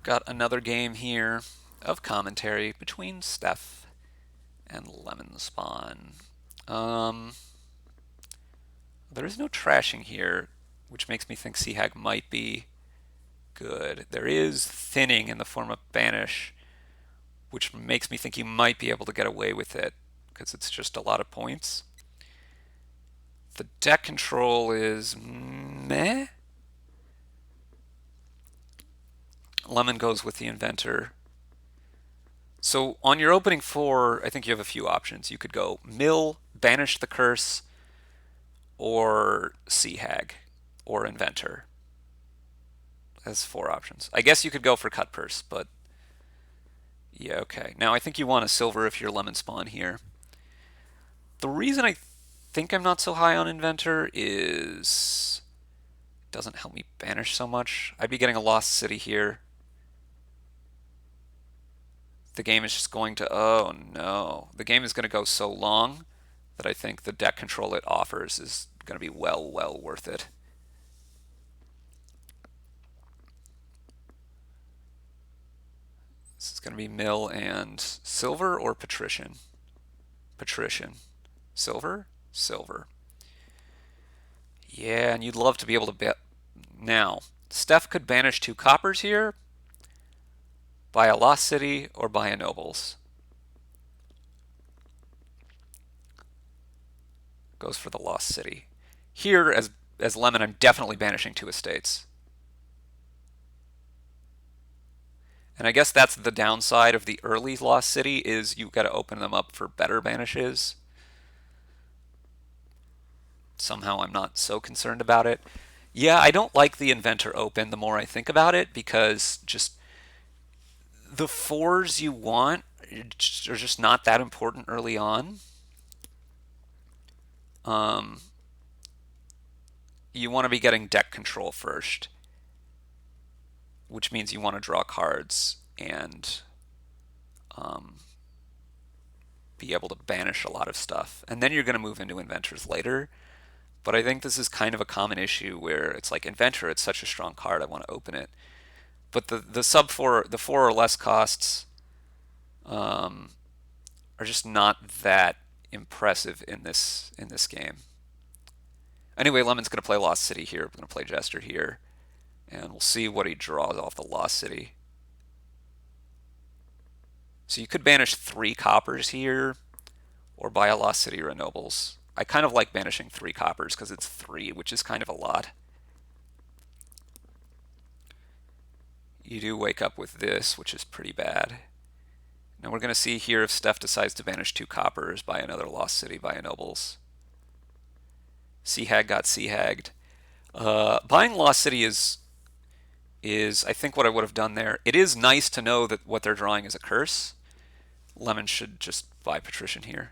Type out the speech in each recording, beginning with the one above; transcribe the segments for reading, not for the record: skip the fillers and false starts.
Got another game here of commentary between Stef and Lemonspawn. Um, there is no trashing here, which makes me think Seahag might be good. There is thinning in the form of Banish, which makes me think you might be able to get away with it because it's just a lot of points. The deck control is meh. Lemon goes with the Inventor. So on your opening four, I think you have a few options. You could go Mill, Banish the Curse, or Sea Hag, or Inventor. That's four options. I guess you could go for Cut Purse, but yeah, okay. Now I think you want a silver if you're Lemonspawn here. The reason I think I'm not so high on Inventor is it doesn't help me banish so much. I'd be getting a Lost City here. The game is just going to, oh no. The game is going to go so long that I think the deck control it offers is going to be well worth it. This is going to be Mill and Silver or Patrician? Patrician. Silver? Silver. Yeah, and you'd love to be able to bet. Now, Stef could banish 2 coppers here, buy a Lost City, or buy a Nobles. Goes for the Lost City. Here, as Lemon, I'm definitely banishing 2 estates. And I guess that's the downside of the early Lost City is you've got to open them up for better banishes. Somehow I'm not so concerned about it. Yeah, I don't like the Inventor open the more I think about it because just the 4s you want are just not that important early on. You want to be getting deck control first, which means you want to draw cards and be able to banish a lot of stuff. And then you're going to move into Inventors later. But I think this is kind of a common issue where it's like Inventor, it's such a strong card, I want to open it. But the sub 4, the 4 or less costs are just not that impressive in this game. Anyway, Lemon's going to play Lost City here. I'm going to play Jester here. And we'll see what he draws off the Lost City. So you could banish 3 coppers here, or buy a Lost City or a Nobles. I kind of like banishing 3 coppers because it's 3, which is kind of a lot. You do wake up with this, which is pretty bad. Now we're going to see here if Stef decides to banish 2 coppers, buy another Lost City, buy a Nobles. Seahag got Seahagged. Buying Lost City is I think what I would have done there. It is nice to know that what they're drawing is a curse. Lemon should just buy Patrician here.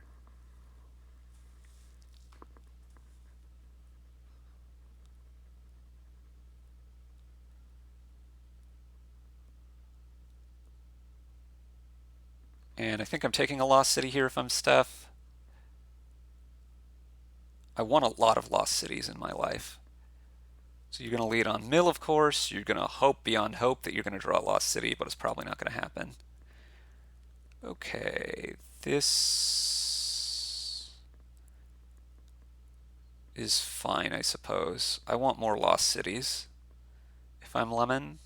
And I think I'm taking a Lost City here if I'm Stef. I want a lot of Lost Cities in my life. So you're going to lead on Mill, of course. You're going to hope beyond hope that you're going to draw a Lost City, but it's probably not going to happen. Okay, this is fine, I suppose. I want more Lost Cities if I'm Lemon.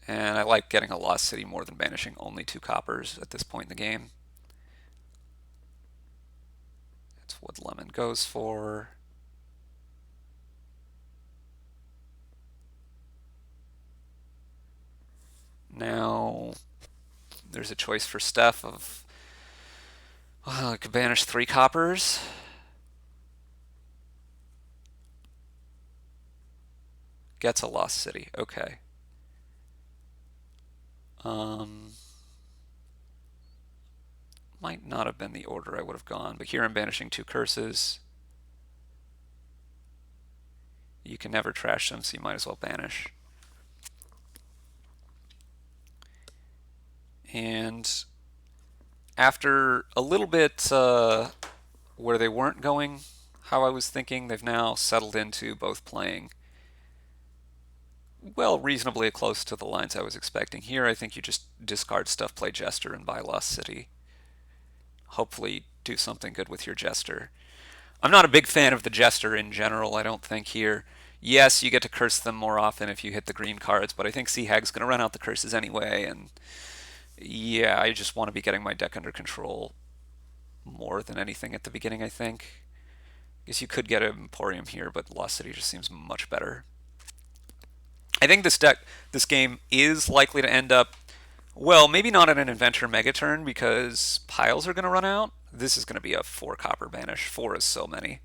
And I like getting a Lost City more than banishing only 2 coppers at this point in the game. That's what Lemon goes for. Now, there's a choice for Stef of, well, I could banish 3 coppers. Gets a Lost City, okay. Might not have been the order I would have gone, but here I'm banishing 2 curses. You can never trash them, so you might as well banish. And after a little bit where they weren't going how I was thinking, they've now settled into both playing well, reasonably close to the lines I was expecting. Here, I think you just discard stuff, play Jester, and buy Lost City. Hopefully do something good with your Jester. I'm not a big fan of the Jester in general, I don't think here. Yes, you get to curse them more often if you hit the green cards, but I think Sea Hag's going to run out the curses anyway, and yeah, I just want to be getting my deck under control more than anything at the beginning, I think. I guess you could get an Emporium here, but Lost City just seems much better. I think this game is likely to end up, well, maybe not at an Inventor Mega Turn because piles are going to run out. This is going to be a 4 copper banish. 4 is so many.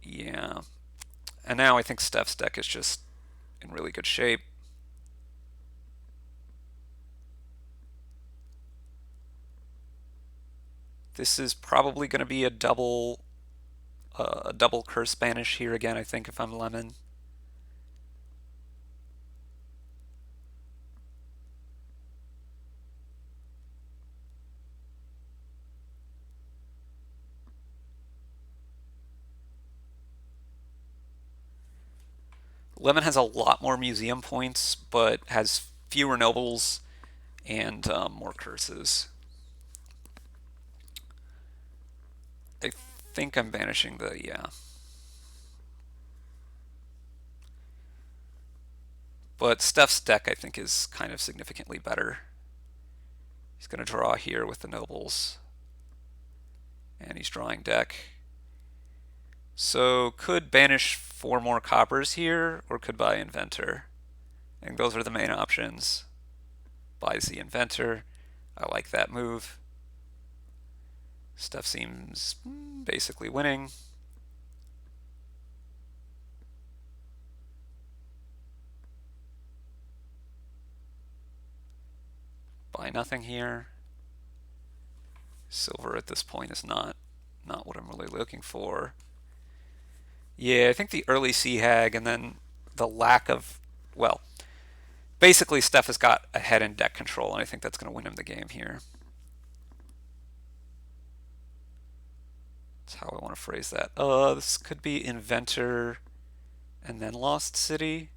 Yeah. And now I think Stef's deck is just in really good shape. This is probably going to be a double curse banish here again, I think, if I'm Lemon. Lemon has a lot more museum points, but has fewer nobles and more curses. I think I'm banishing the, yeah. But Stef's deck, I think, is kind of significantly better. He's going to draw here with the nobles. And he's drawing deck. So could banish 4 more coppers here, or could buy Inventor. I think those are the main options. Buys the Inventor. I like that move. Stef seems basically winning. Buy nothing here. Silver at this point is not what I'm really looking for. Yeah, I think the early Sea Hag and then the lack of, well, basically Stef has got ahead in deck control, and I think that's going to win him the game here. That's how I want to phrase that. This could be Inventor and then Lost City.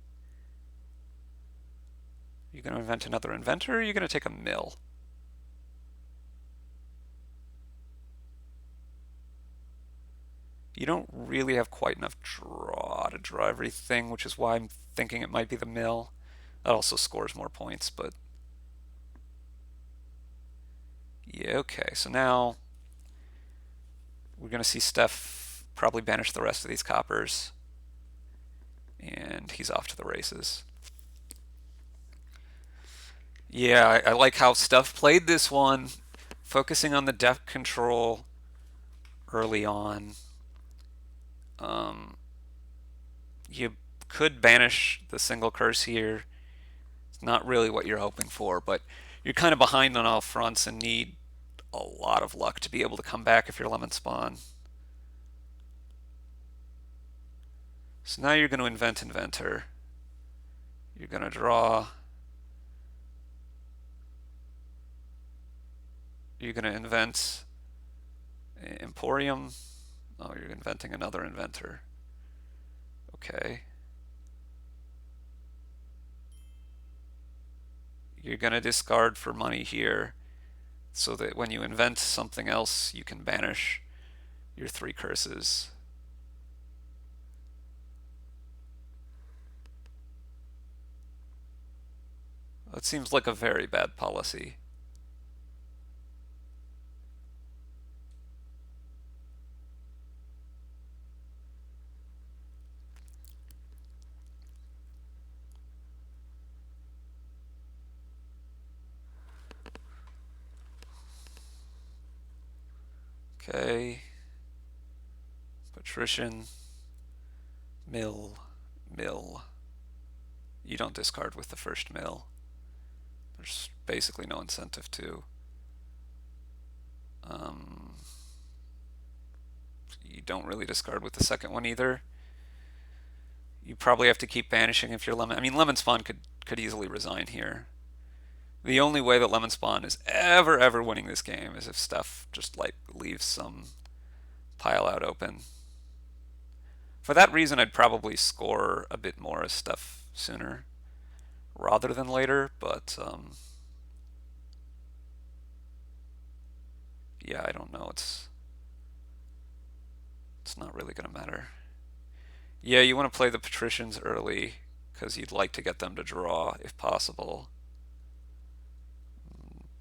You going to invent another Inventor, or are you going to take a mill? You don't really have quite enough draw to draw everything, which is why I'm thinking it might be the mill. That also scores more points, but yeah, okay. So now we're going to see Stef probably banish the rest of these coppers, and he's off to the races. Yeah, I like how Stef played this one, focusing on the deck control early on. You could banish the single curse here. It's not really what you're hoping for, but you're kind of behind on all fronts and need a lot of luck to be able to come back if you're Lemonspawn. So now you're going to invent Inventor. You're going to draw. You're going to invent Emporium. Oh, you're inventing another Inventor. Okay. You're going to discard for money here so that when you invent something else, you can banish your 3 curses. That seems like a very bad policy. Okay. Patrician. Mill. Mill. You don't discard with the first mill. There's basically no incentive to. You don't really discard with the second one either. You probably have to keep banishing if you're Lemon. I mean, Lemonspawn could easily resign here. The only way that Lemonspawn is ever winning this game is if Stef just like leaves some pile out open. For that reason, I'd probably score a bit more as stuff sooner rather than later, but yeah, I don't know. It's not really going to matter. Yeah, you want to play the patricians early because you'd like to get them to draw if possible.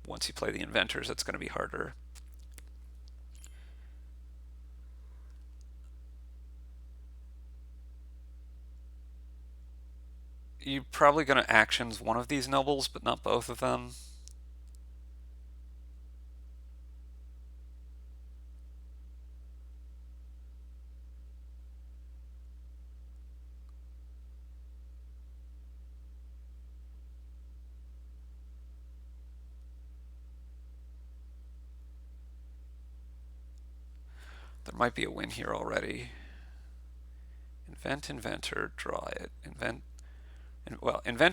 Once you play the inventors, it's going to be harder. You're probably going to actions one of these nobles, but not both of them. There might be a win here already. Invent inventor, draw it. Invent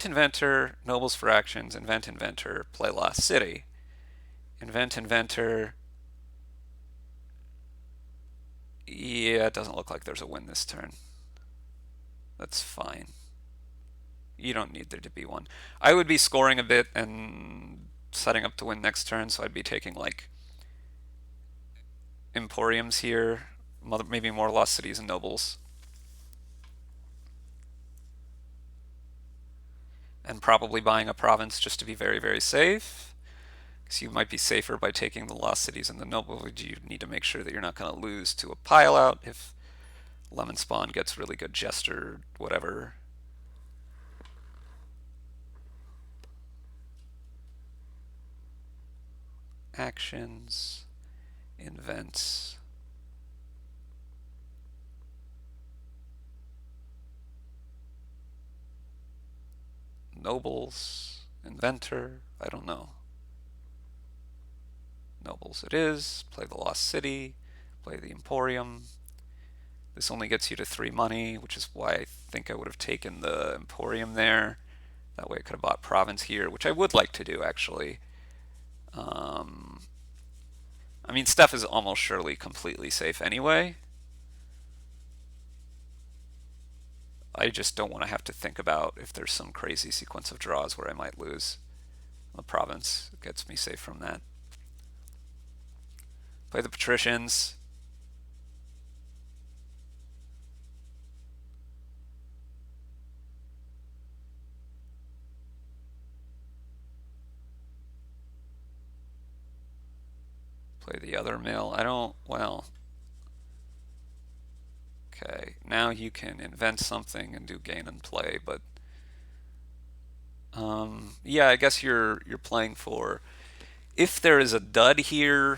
inventor, nobles for actions, invent inventor, play Lost City. Invent inventor. Yeah, it doesn't look like there's a win this turn. That's fine. You don't need there to be one. I would be scoring a bit and setting up to win next turn, so I'd be taking like Emporiums here, maybe more Lost Cities and Nobles. And probably buying a province just to be very, very safe. Because you might be safer by taking the Lost Cities and the Nobles. You need to make sure that you're not going to lose to a pile out if Lemonspawn gets really good Jester, whatever. Actions, invents. Nobles, inventor, I don't know. Nobles it is, play the Lost City, play the Emporium. This only gets you to 3 money, which is why I think I would have taken the Emporium there. That way I could have bought province here, which I would like to do actually. I mean, Stef is almost surely completely safe anyway. I just don't want to have to think about if there's some crazy sequence of draws where I might lose. The province gets me safe from that. Play the patricians. Play the other mill. I don't, well. Okay, now you can invent something and do gain and play, but yeah, I guess you're playing for if there is a dud here.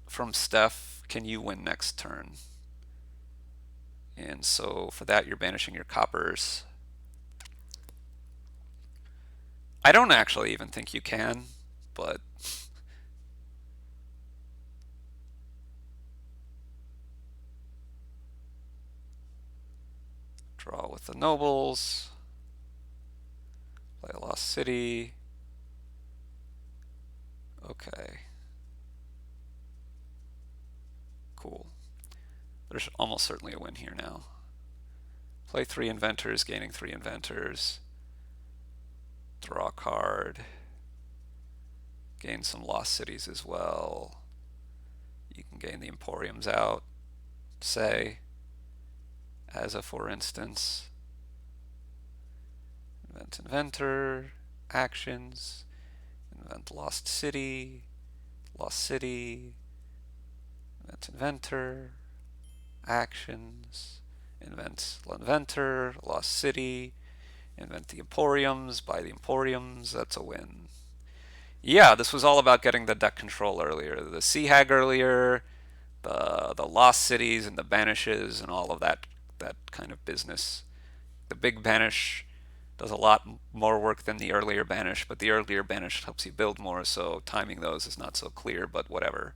From Stef, can you win next turn? And so for that, you're banishing your coppers. I don't actually even think you can, but draw with the nobles. Play a Lost City. Okay. Cool. There's almost certainly a win here now. Play 3 inventors, gaining 3 inventors. Draw a card. Gain some Lost Cities as well. You can gain the Emporiums out, say, as a for instance. Invent inventor, actions, invent Lost City, Lost City, invent inventor, actions, invent inventor, Lost City, invent the Emporiums, buy the Emporiums, that's a win. Yeah, this was all about getting the deck control earlier. The Sea Hag earlier, the Lost Cities and the Banishes and all of that kind of business. The big Banish does a lot more work than the earlier Banish, but the earlier Banish helps you build more, so timing those is not so clear, but whatever.